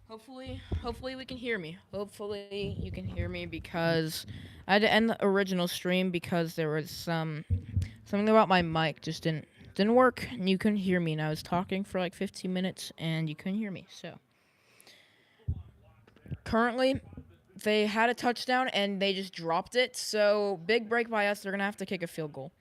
Hopefully we can hear me. Hopefully you can hear me because I had to end the original stream because there was something about my mic just didn't work and you couldn't hear me and I was talking for like 15 minutes and you couldn't hear me. So, currently they had a touchdown and they just dropped it. So, big break by us. They're going to have to kick a field goal.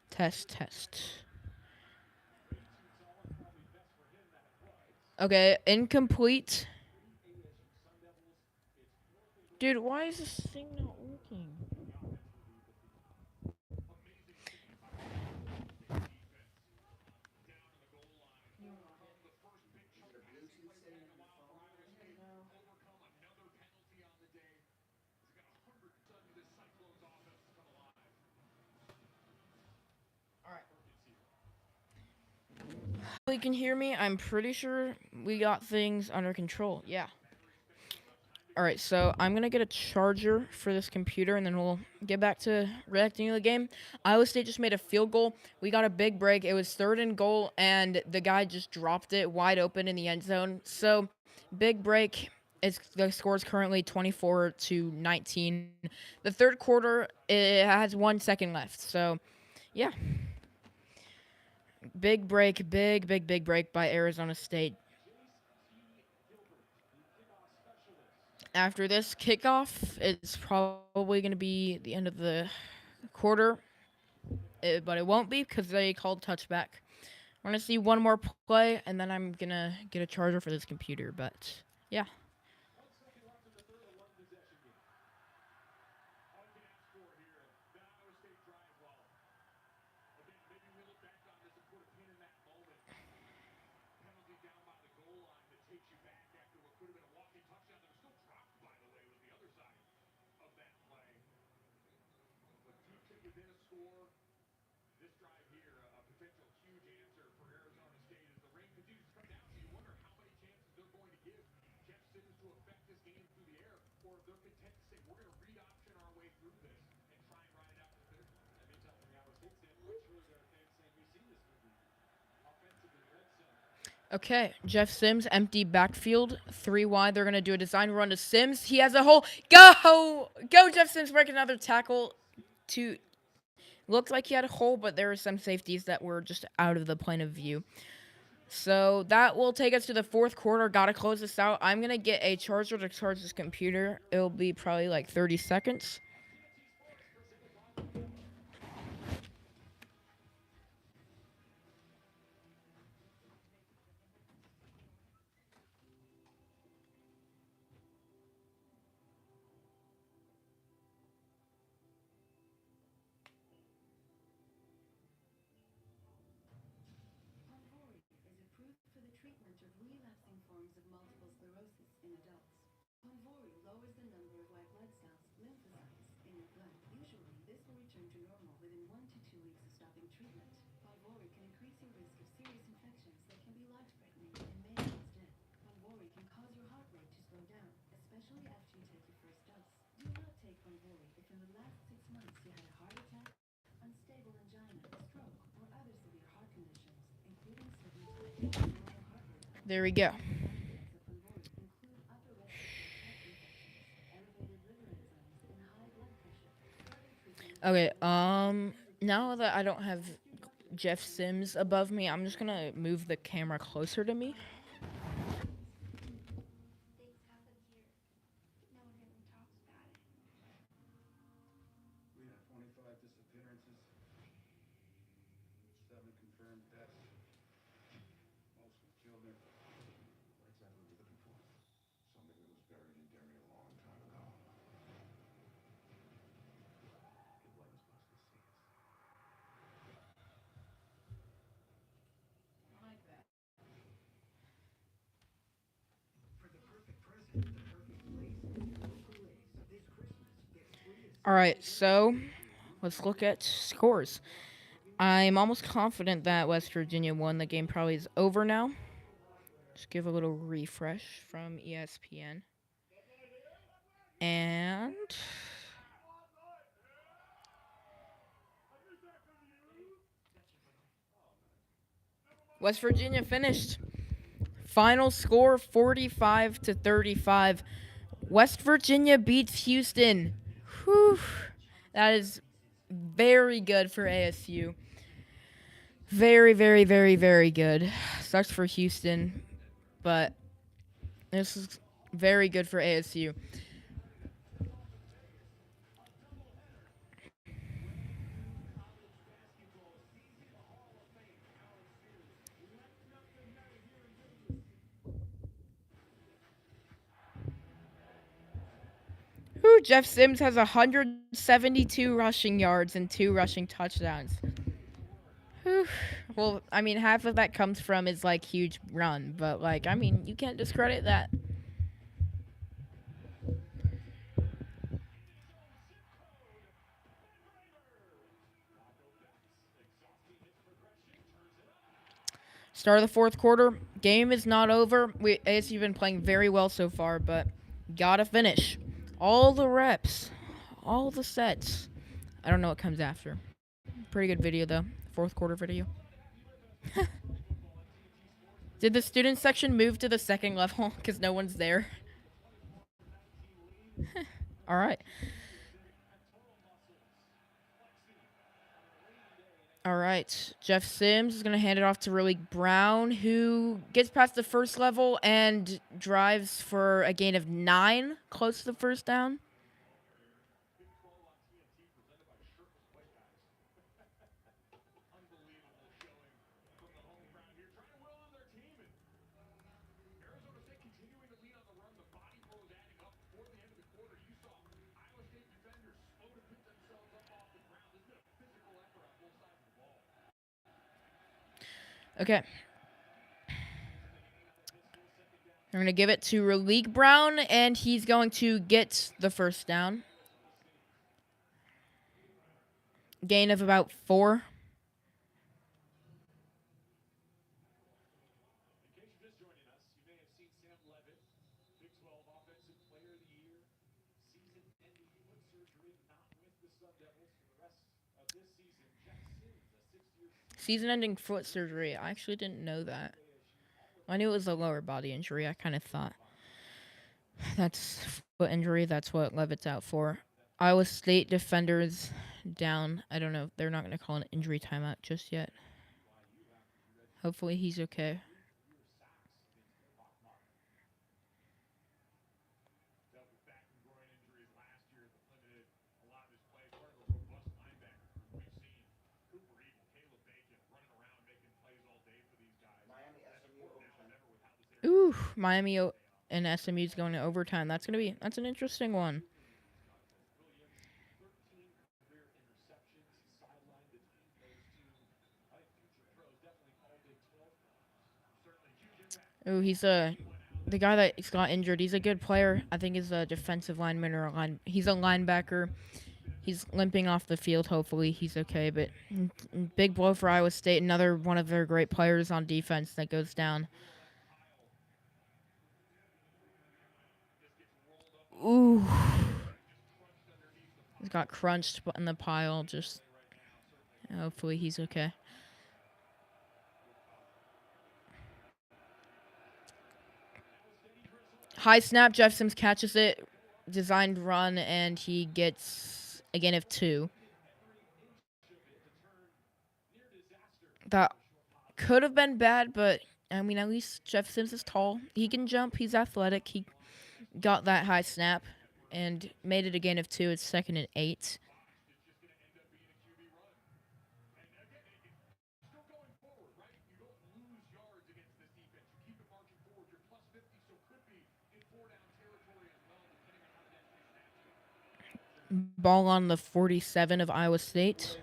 Test test. Okay, incomplete. Dude, why is this thing not working? You can hear me. I'm pretty sure we got things under control. Yeah. All right, so I'm gonna get a charger for this computer, and then we'll get back to reacting to the game. Iowa State just made a field goal. We got a big break. It was third and goal, and the guy just dropped it wide open in the end zone. So, big break. The score is currently 24-19. The third quarter it has 1 second left. So, yeah, big break, big break by Arizona State. After this kickoff, it's probably going to be the end of the quarter, but it won't be because they called touchback. We're going to see one more play, and then I'm going to get a charger for this computer. But, yeah. Okay, Jeff Sims, empty backfield, 3 wide. They're gonna do a design run to Sims. He has a hole. Go, Jeff Sims! Break another tackle. To looked like he had a hole, but there were some safeties that were just out of the plane of view. So that will take us to the fourth quarter. Gotta close this out. I'm gonna get a charger to charge this computer. It'll be probably like 30 seconds. There we go. Okay, now that I don't have Jeff Sims above me, I'm just gonna move the camera closer to me. All right, so let's look at scores. I'm almost confident that West Virginia won. The game probably is over now. Just give a little refresh from ESPN. And West Virginia finished. Final score 45-35. West Virginia beats Houston. Whew. That is very good for ASU. Very, very, very, very good. Sucks for Houston, but this is very good for ASU. Whew, Jeff Sims has 172 rushing yards and 2 rushing touchdowns. Whew. Well, I mean, half of that comes from his like huge run, but like, I mean, you can't discredit that. Start of the fourth quarter. Game is not over. ASU been playing very well so far, but gotta finish. All the reps, all the sets. I don't know what comes after. Pretty good video though. Fourth quarter video. Did the student section move to the second level because no one's there? All right. All right. Jeff Sims is going to hand it off to Raleigh Brown, who gets past the first level and drives for a gain of 9, close to the first down. Okay. We're going to give it to Raleigh Brown, and he's going to get the first down. Gain of about 4. Season-ending foot surgery. I actually didn't know that. I knew it was a lower body injury. I kind of thought that's foot injury. That's what Levitt's out for. Iowa State defenders down. I don't know. They're not going to call an injury timeout just yet. Hopefully he's okay. Ooh, Miami and SMU's going to overtime. That's an interesting one. Ooh, he's the guy that got injured. He's a good player. I think he's a defensive lineman or he's a linebacker. He's limping off the field. Hopefully he's okay. But big blow for Iowa State. Another one of their great players on defense that goes down. Ooh. He got crunched in the pile. Just hopefully he's okay. High snap. Jeff Sims catches it. Designed run, and he gets a gain of 2. That could have been bad, but I mean, at least Jeff Sims is tall. He can jump. He's athletic. He got that high snap and made it a gain of 2. It's 2nd and 8. Ball on the 47 of Iowa State.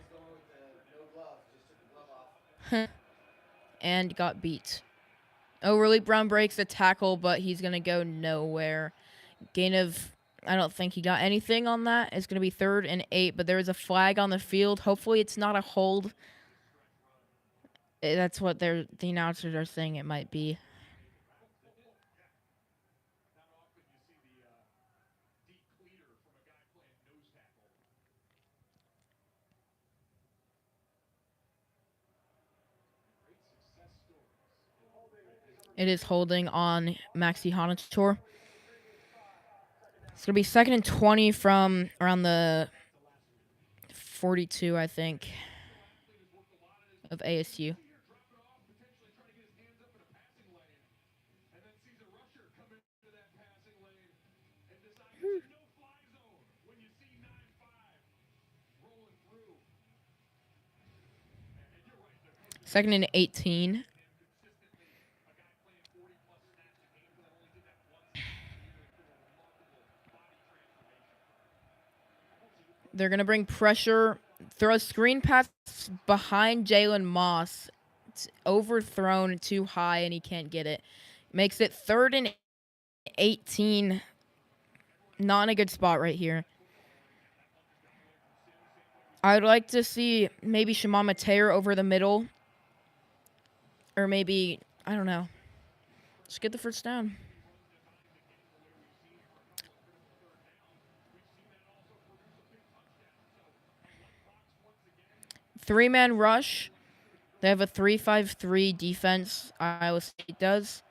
And got beat. Oh, Raleigh Brown breaks a tackle, but he's going to go nowhere. Gain of, I don't think he got anything on that. It's going to be 3rd and 8, but there is a flag on the field. Hopefully it's not a hold. That's what the announcers are saying it might be. It is holding on Maxi Hanator. It's going to be 2nd and 20 from around the 42, I think, of ASU. Second and 18. They're going to bring pressure, throw a screen pass behind Jalen Moss. It's overthrown too high, and he can't get it. Makes it 3rd and 18. Not in a good spot right here. I would like to see maybe Shimon Mateer over the middle. Or maybe, I don't know. Just get the first down. Three-man rush. They have a 3-5-3 defense. Iowa State does.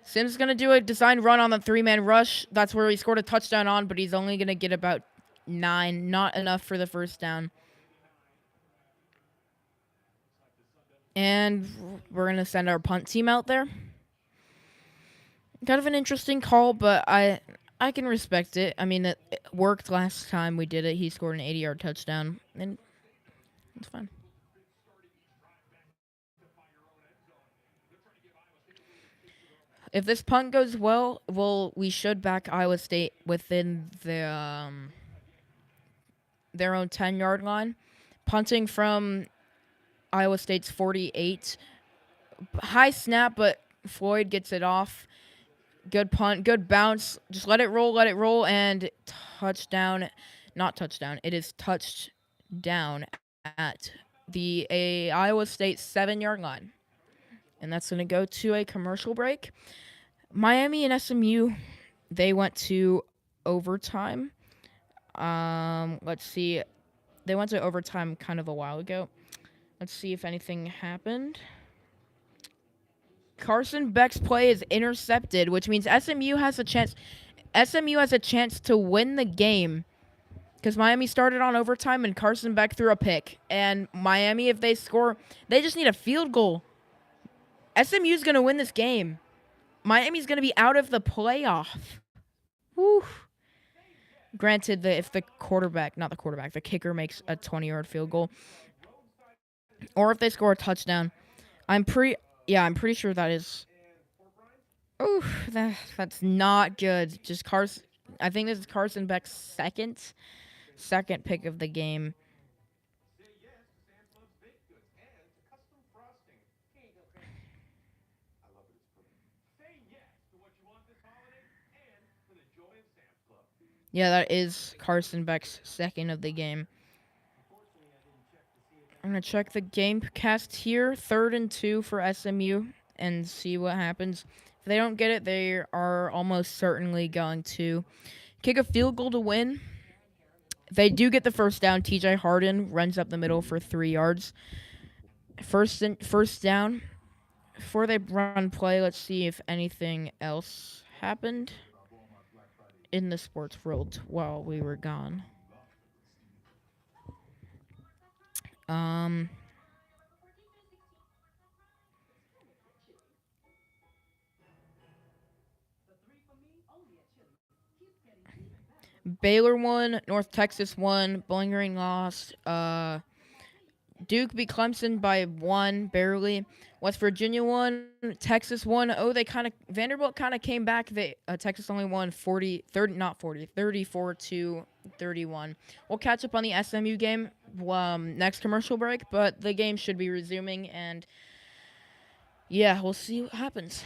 Sims is going to do a design run on the three-man rush. That's where he scored a touchdown on, but he's only going to get about 9. Not enough for the first down. And we're going to send our punt team out there. Kind of an interesting call, but I can respect it. I mean, it worked last time we did it. He scored an 80-yard touchdown, and it's fine. If this punt goes well, we should back Iowa State within the their own 10-yard line. Punting from Iowa State's 48. High snap, but Floyd gets it off. Good punt, good bounce. Just let it roll, and touchdown. Not touchdown. It is touched down at the Iowa State 7-yard line. And that's going to go to a commercial break. Miami and SMU, they went to overtime. Let's see. They went to overtime kind of a while ago. Let's see if anything happened. Carson Beck's play is intercepted, which means SMU has a chance. SMU has a chance to win the game because Miami started on overtime and Carson Beck threw a pick. And Miami, if they score, they just need a field goal. SMU's going to win this game. Miami's going to be out of the playoff. Woo. Granted, if the kicker makes a 20-yard field goal, or if they score a touchdown, I'm pretty sure that is. Ooh, that's not good. Just Carson. I think this is Carson Beck's second pick of the game. Yeah, that is Carson Beck's second of the game. I'm going to check the game cast here. 3rd and 2 for SMU and see what happens. If they don't get it, they are almost certainly going to kick a field goal to win. If they do get the first down, TJ Harden runs up the middle for 3 yards. First down. Before they run play, let's see if anything else happened in the sports world while we were gone. Baylor won, North Texas won, Bowling Green lost, Duke beat Clemson by 1, barely. West Virginia won, Texas won. Oh, Vanderbilt kind of came back. Texas only won 34 to 31. We'll catch up on the SMU game next commercial break, but the game should be resuming, and yeah, we'll see what happens.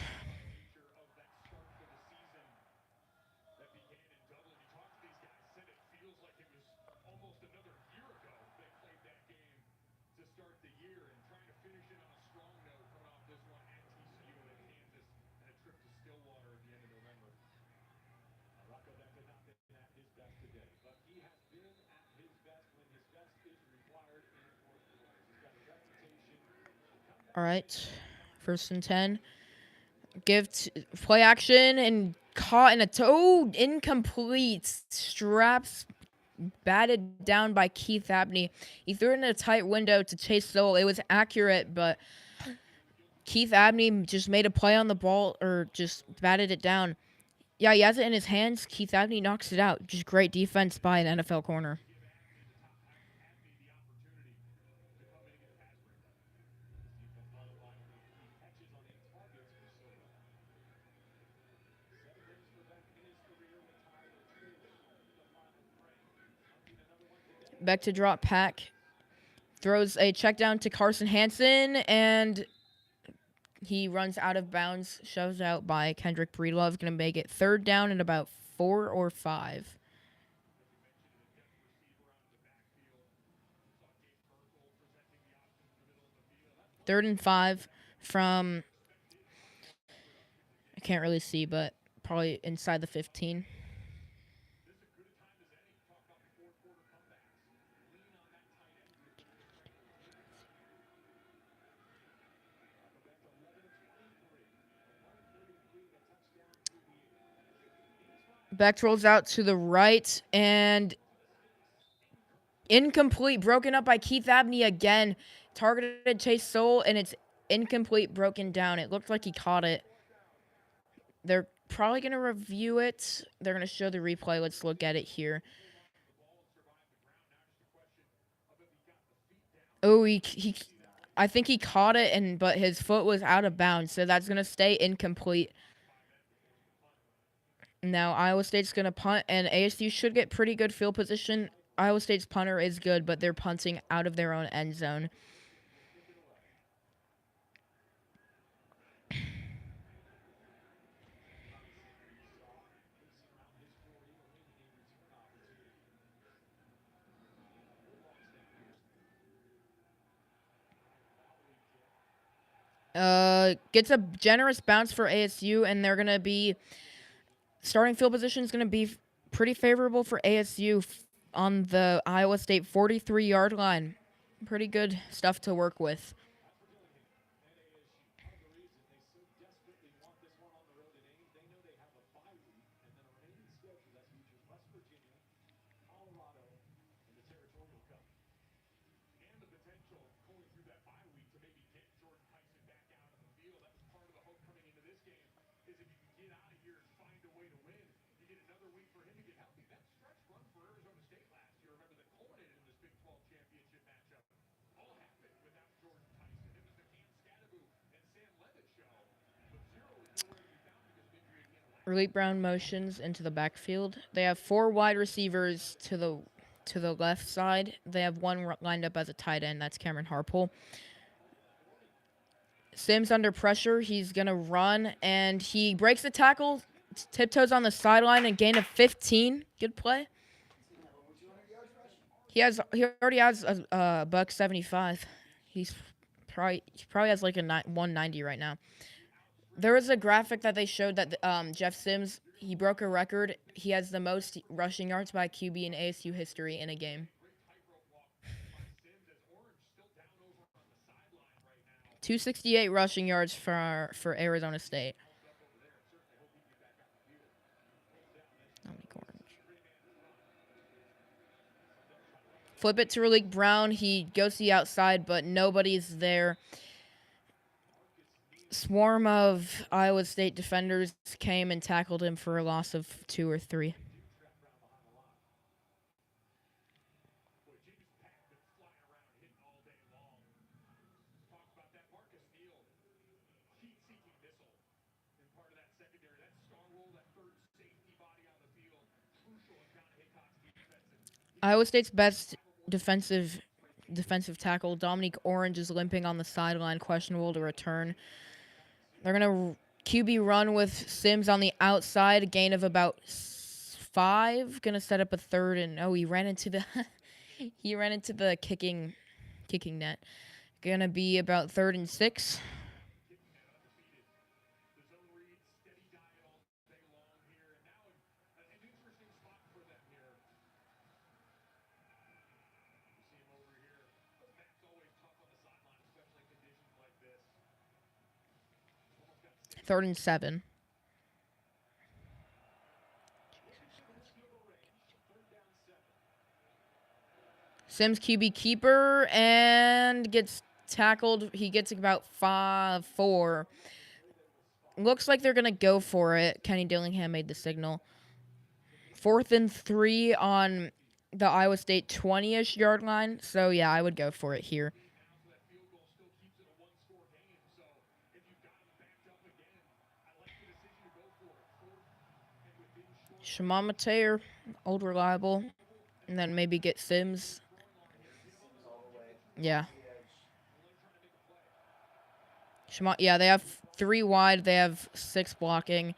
All right, 1st and 10. Play action and caught in a toe. Incomplete. Straps batted down by Keith Abney. He threw it in a tight window to Chase Sowell. It was accurate, but Keith Abney just made a play on the ball or just batted it down. Yeah, he has it in his hands. Keith Abney knocks it out. Just great defense by an NFL corner. Back to drop pack. Throws a check down to Carson Hansen, and he runs out of bounds, shoves out by Kendrick Breedlove. Going to make it third down and about 4 or 5. Third and 5 from, I can't really see, but probably inside the 15. Beck rolls out to the right, and incomplete, broken up by Keith Abney again. Targeted Chase Sowell, and it's incomplete, broken down. It looked like he caught it. They're probably going to review it. They're going to show the replay. Let's look at it here. Oh, I think he caught it, but his foot was out of bounds, so that's going to stay incomplete. Now, Iowa State's going to punt, and ASU should get pretty good field position. Iowa State's punter is good, but they're punting out of their own end zone. Gets a generous bounce for ASU, and they're going to be starting field position is going to be pretty favorable for ASU on the Iowa State 43-yard line. Pretty good stuff to work with. Relate Brown motions into the backfield. They have 4 wide receivers to the left side. They have one lined up as a tight end. That's Cameron Harpole. Sims under pressure. He's going to run, and he breaks the tackle, tiptoes on the sideline, and gain of 15. Good play. He already has a buck 75. He probably has like a 190 right now. There was a graphic that they showed that Jeff Sims, he broke a record. He has the most rushing yards by QB in ASU history in a game. 268 rushing yards for Arizona State. Flip it to Relate Brown. He goes to the outside, but nobody's there. Swarm of Iowa State defenders came and tackled him for a loss of 2 or 3. Iowa State's best defensive tackle, Dominique Orange, is limping on the sideline, questionable to return. They're going to QB run with Sims on the outside, a gain of about 5. Going to set up a third, and he ran into the kicking net. Going to be about 3rd and 6. 3rd and 7. Sims QB keeper and gets tackled. He gets about 4. Looks like they're going to go for it. Kenny Dillingham made the signal. 4th and 3 on the Iowa State 20-ish yard line. So, yeah, I would go for it here. Shimon Mateer, old reliable. And then maybe get Sims. Yeah. Yeah, they have 3 wide. They have 6 blocking.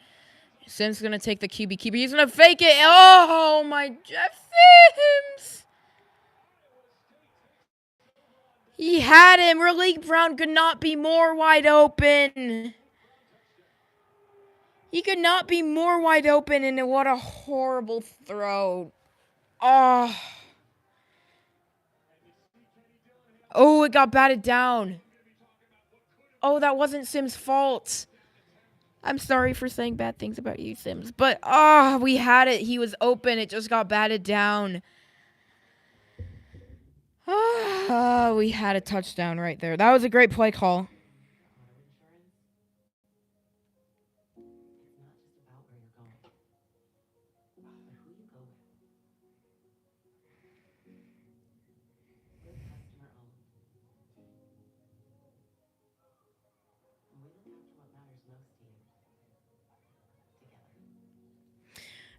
Sims going to take the QB keeper. He's going to fake it. Oh, my Jeff Sims. He had him. Raleigh Brown could not be more wide open. He could not be more wide open, and what a horrible throw. Oh. Oh, it got batted down. Oh, that wasn't Sims' fault. I'm sorry for saying bad things about you, Sims. But, we had it. He was open. It just got batted down. We had a touchdown right there. That was a great play call.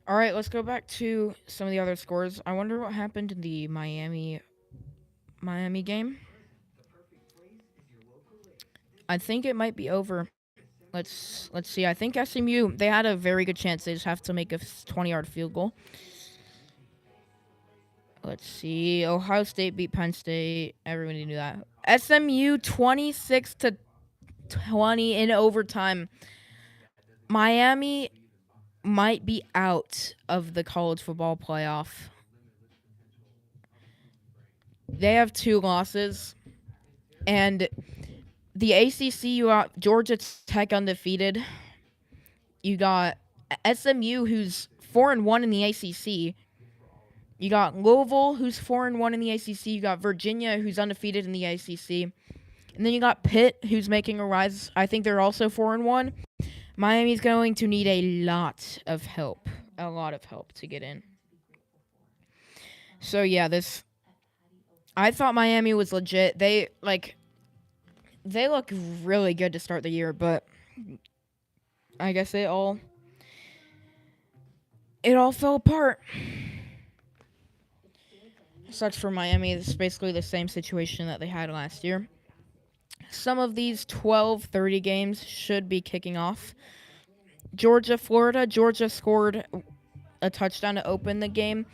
All right, let's go back to some of the other scores. I wonder what happened in the Miami game. I think it might be over. Let's see. I think SMU, they had a very good chance. They just have to make a 20-yard field goal. Let's see. Ohio State beat Penn State. Everybody knew that. SMU 26-20 in overtime. Miami might be out of the college football playoff. They have 2 losses. And the ACC, you got Georgia Tech undefeated. You got SMU, who's 4-1 in the ACC. You got Louisville, who's 4-1 in the ACC. You got Virginia, who's undefeated in the ACC. And then you got Pitt, who's making a rise. I think they're also 4-1. Miami's going to need a lot of help to get in. So, yeah, I thought Miami was legit. They look really good to start the year, but I guess it all fell apart. Sucks for Miami. It's basically the same situation that they had last year. Some of these 12-30 games should be kicking off. Georgia, Florida. Georgia scored a touchdown to open the game.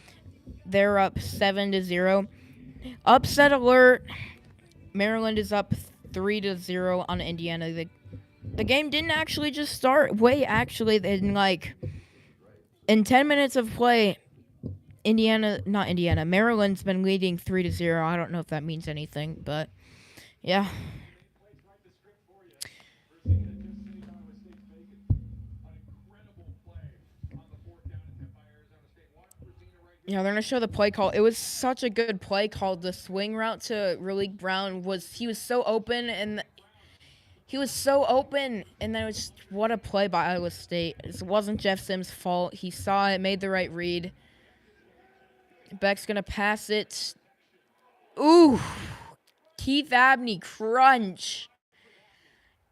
They're up 7-0. Upset alert. Maryland is up 3-0 on Indiana. The game didn't actually just start. In 10 minutes of play, Maryland's been leading 3-0. I don't know if that means anything, but yeah. Yeah, they're going to show the play call. It was such a good play call. The swing route to Raleigh Brown he was so open, and then it was just, what a play by Iowa State. It wasn't Jeff Sims' fault. He saw it, made the right read. Beck's going to pass it. Ooh. Keith Abney, crunch.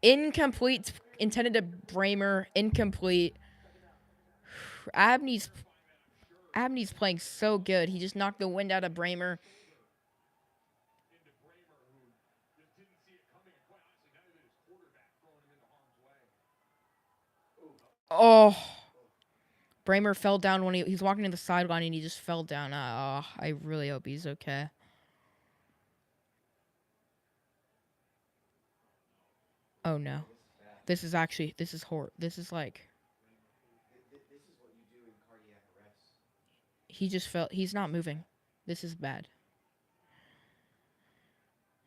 Incomplete, intended to Bramer, incomplete. Abney's playing so good. He just knocked the wind out of Bramer. Oh. Bramer fell down when he's walking to the sideline and he just fell down. I really hope he's okay. Oh no. This is horrible. This is like. He just fell. He's not moving. This is bad.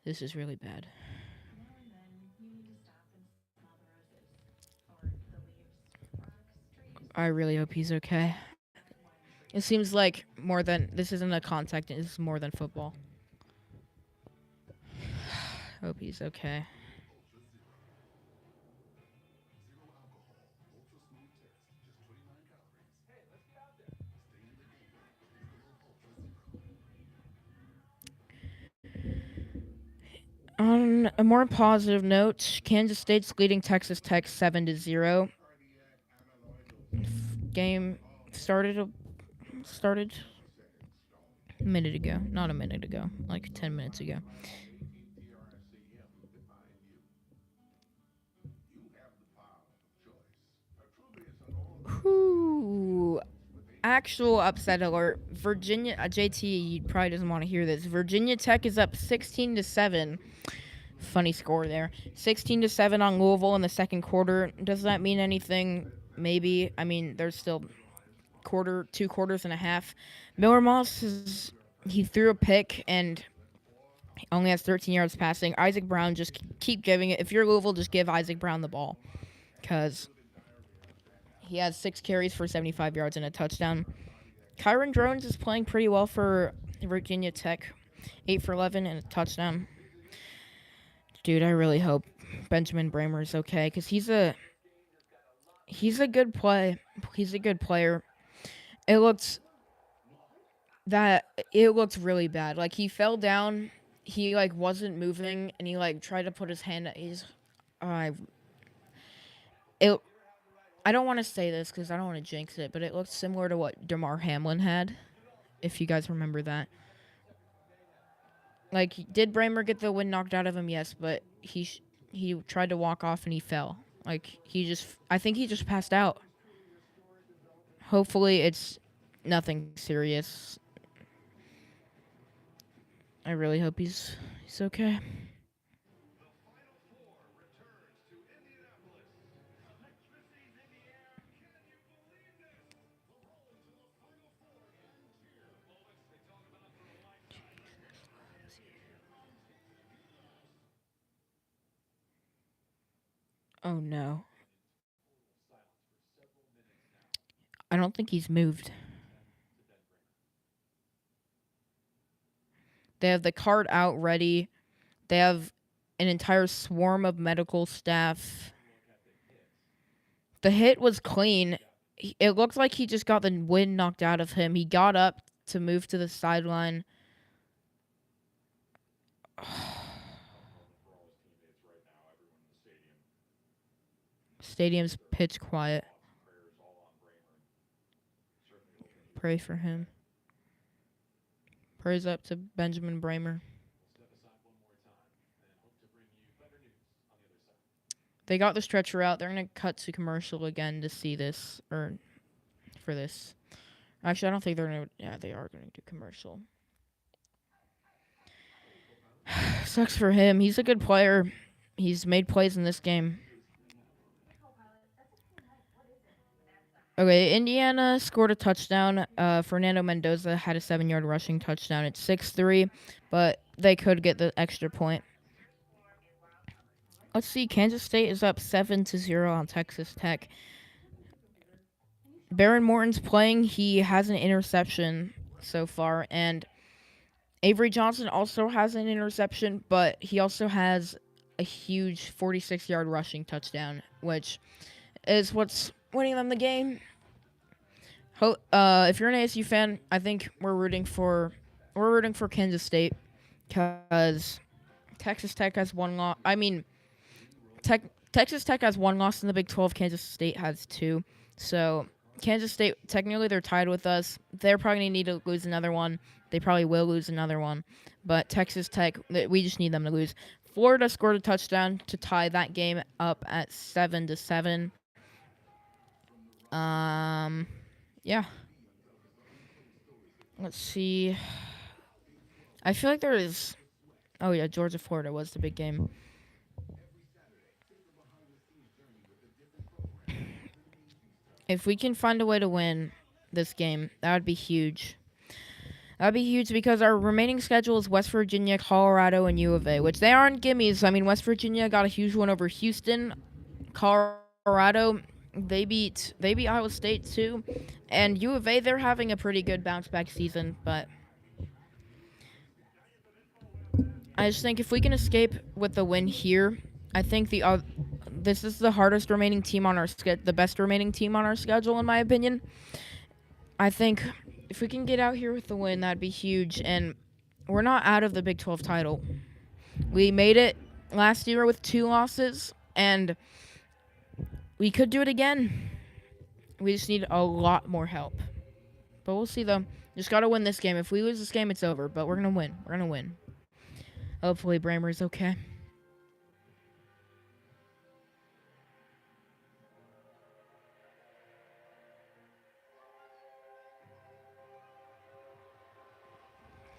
This is really bad. I really hope he's okay. It seems like more than this isn't a contact. This is more than football. Hope he's okay. On a more positive note, Kansas State's leading Texas Tech 7-0. Game started a minute ago. Not a minute ago, like 10 minutes ago. Whoo. Actual upset alert. Virginia JT probably doesn't want to hear this. Virginia Tech is up 16-7. Funny score there. 16-7 on Louisville in the second quarter. Does that mean anything? Maybe. I mean, there's still 2 quarters and a half. Miller Moss he threw a pick and only has 13 yards passing. Isaac Brown, just keep giving it. If you're Louisville, just give Isaac Brown the ball, because he has 6 carries for 75 yards and a touchdown. Kyron Drones is playing pretty well for Virginia Tech. 8 for 11 and a touchdown. Dude, I really hope Benjamin Bramer is okay, because he's a good play. He's a good player. It looks really bad. Like, he fell down, he like wasn't moving, and he like tried to put his hand. I don't want to say this because I don't want to jinx it, but it looked similar to what DeMar Hamlin had, if you guys remember that. Like, did Bramer get the wind knocked out of him? Yes, but he tried to walk off and he fell. Like, I think he just passed out. Hopefully it's nothing serious. I really hope he's okay. Oh no. I don't think he's moved. They have the cart out ready. They have an entire swarm of medical staff. The hit was clean. It looked like he just got the wind knocked out of him. He got up to move to the sideline. Stadium's pitch quiet. Pray for him. Praise up to Benjamin Bramer. They got the stretcher out. They're going to cut to commercial again to see this, or for this. Actually, I don't think they're going to. Yeah, they are going to do commercial. Sucks for him. He's a good player. He's made plays in this game. Okay, Indiana scored a touchdown. Fernando Mendoza had a 7-yard rushing touchdown. It's 6-3, but they could get the extra point. Let's see. Kansas State is up 7-0 on Texas Tech. Baron Morton's playing. He has an interception so far, and Avery Johnson also has an interception, but he also has a huge 46-yard rushing touchdown, which is what's winning them the game. If you're an ASU fan, I think we're rooting for Kansas State, because Texas Tech has one loss. I mean, Texas Tech has one loss in the Big 12. Kansas State has 2. So Kansas State, technically they're tied with us. They're probably going to need to lose another one. They probably will lose another one. But Texas Tech, we just need them to lose. Florida scored a touchdown to tie that game up at 7-7. Yeah. Let's see. I feel like there is... Oh, yeah, Georgia-Florida was the big game. If we can find a way to win this game, that would be huge. That would be huge because our remaining schedule is West Virginia, Colorado, and U of A, which they aren't gimmies. I mean, West Virginia got a huge one over Houston. Colorado, They beat Iowa State too, and U of A, they're having a pretty good bounce back season. But I just think if we can escape with the win here, I think this is the hardest remaining team on our the best remaining team on our schedule in my opinion. I think if we can get out here with the win, that'd be huge. And we're not out of the Big 12 title. We made it last year with 2 losses, and we could do it again. We just need a lot more help. But we'll see, though. Just got to win this game. If we lose this game, it's over. But we're going to win. We're going to win. Hopefully, Bramer's okay.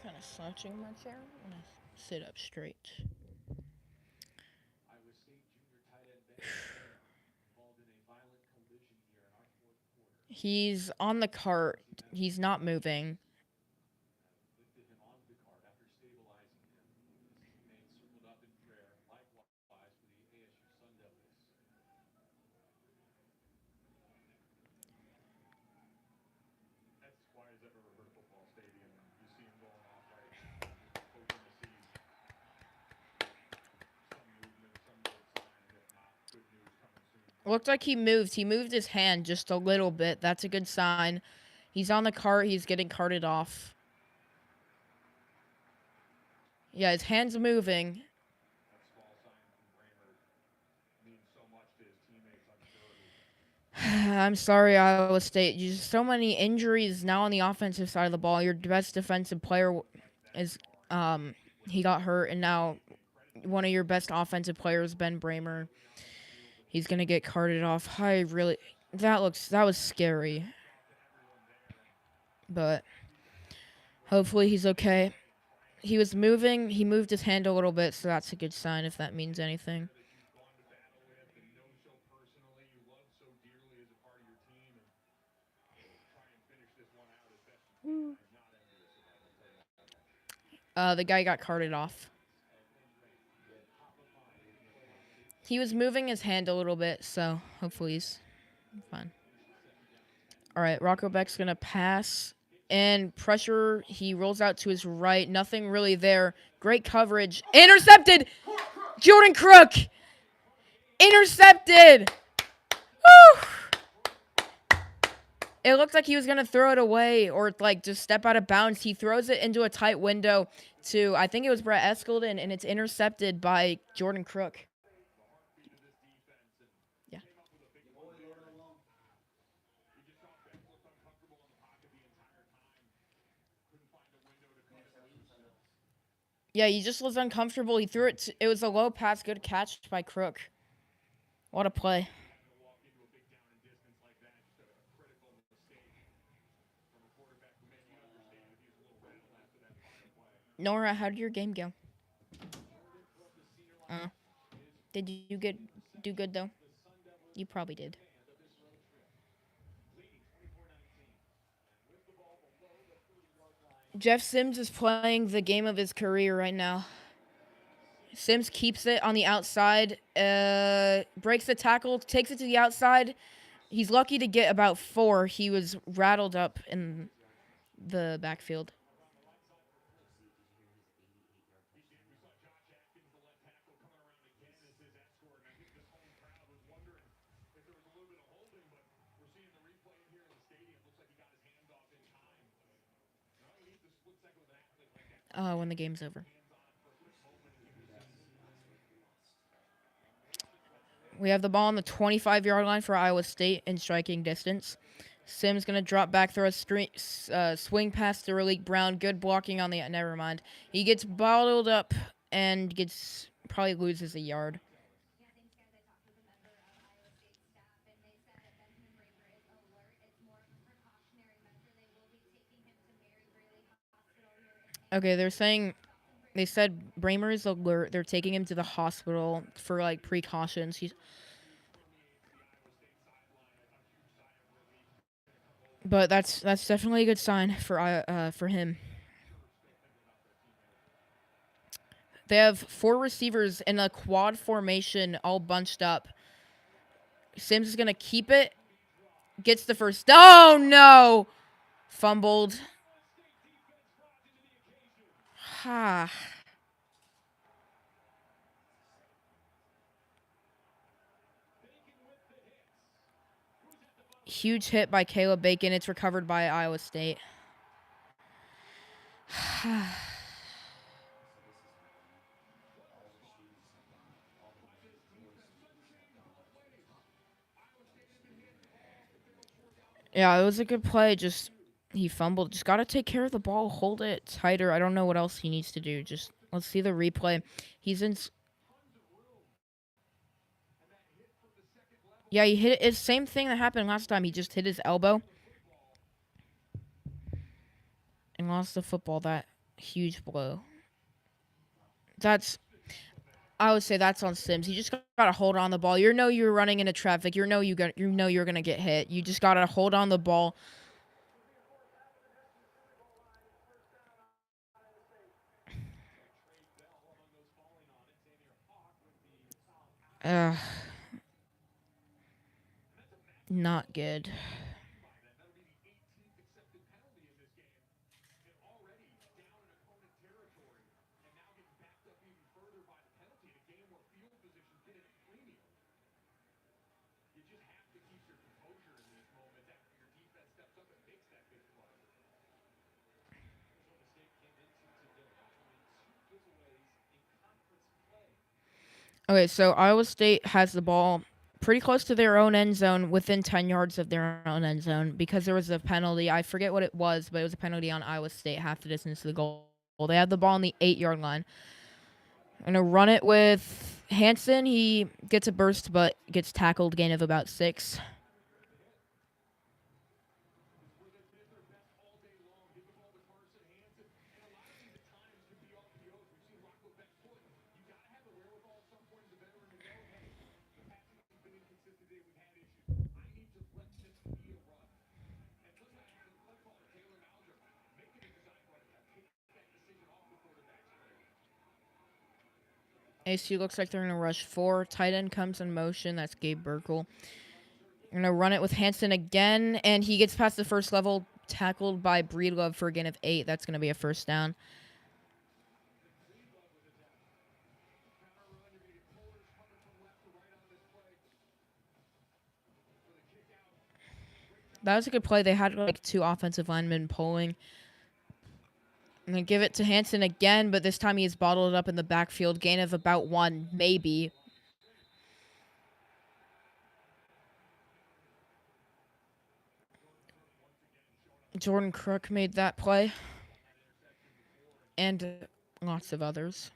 Kind of slouching in my chair. I'm going to sit up straight. He's on the cart. He's not moving. Looked like he moved. He moved his hand just a little bit. That's a good sign. He's on the cart. He's getting carted off. Yeah, his hand's moving. I'm sorry, Iowa State. Just so many injuries now on the offensive side of the ball. Your best defensive player is he got hurt, and now one of your best offensive players, Ben Bramer, he's gonna get carted off. That was scary. But hopefully he's okay. He was moving. He moved his hand a little bit, so that's a good sign if that means anything. The guy got carted off. He was moving his hand a little bit, so hopefully he's fine. All right, Rocco Beck's going to pass. And pressure, he rolls out to his right. Nothing really there. Great coverage. Intercepted! Jordan Crook! Intercepted! Woo! It looked like he was going to throw it away or, just step out of bounds. He throws it into a tight window to, I think it was Brett Eskelden, and it's intercepted by Jordan Crook. Yeah. Yeah, he just was uncomfortable. He threw it. It was a low pass. Good catch by Crook. What a play. Nora, how did your game go? Did you do good, though? You probably did. Jeff Sims is playing the game of his career right now. Sims keeps it on the outside, breaks the tackle, takes it to the outside. He's lucky to get about 4. He was rattled up in the backfield. When the game's over. We have the ball on the 25-yard line for Iowa State in striking distance. Sims going to drop back, throw a swing pass to Raleek Brown. Good blocking on the... Never mind. He gets bottled up and probably loses a yard. Okay, they said Bramer is alert. They're taking him to the hospital for, precautions. But that's definitely a good sign for him. They have 4 receivers in a quad formation all bunched up. Sims is going to keep it. Gets the first. Oh, no. Fumbled. Ha. Huge hit by Caleb Bacon. It's recovered by Iowa State. Yeah, it was a good play. Just he fumbled. Just got to take care of the ball. Hold it tighter. I don't know what else he needs to do. Just let's see the replay. He's in. Yeah, he hit it. It's the same thing that happened last time. He just hit his elbow and lost the football. That huge blow. I would say that's on Sims. You just gotta hold on the ball. You know you're running into traffic. You know you're gonna get hit. You just gotta hold on the ball. Not good. Okay, so Iowa State has the ball pretty close to their own end zone, within 10 yards of their own end zone, because there was a penalty. I forget what it was, but it was a penalty on Iowa State, half the distance to the goal. They had the ball on the 8-yard line. I'm going to run it with Hansen. He gets a burst, but gets tackled, gain of about 6. ASU looks like they're going to rush 4. Tight end comes in motion. That's Gabe Burkle. You're going to run it with Hansen again, and he gets past the first level, tackled by Breedlove for a gain of 8. That's going to be a first down. That was a good play. They had like 2 offensive linemen pulling. I'm going to give it to Hansen again, but this time he's bottled up in the backfield. Gain of about 1, maybe. Jordan Crook made that play. And lots of others.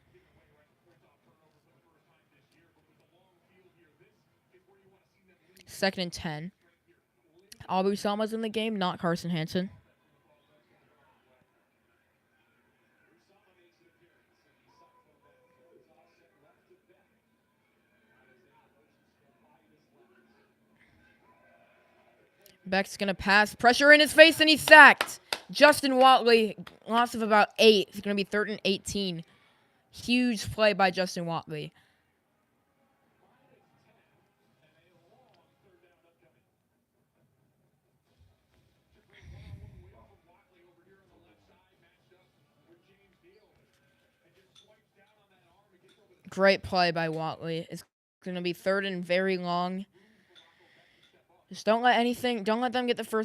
Second and 10. Aubrey Selma's in the game, not Carson Hansen. Beck's going to pass. Pressure in his face, and he's sacked. Justin Watley, loss of about 8. It's going to be 3rd and 18. Huge play by Justin Watley. Great play by Watley. It's going to be 3rd and very long. Just don't let them get the first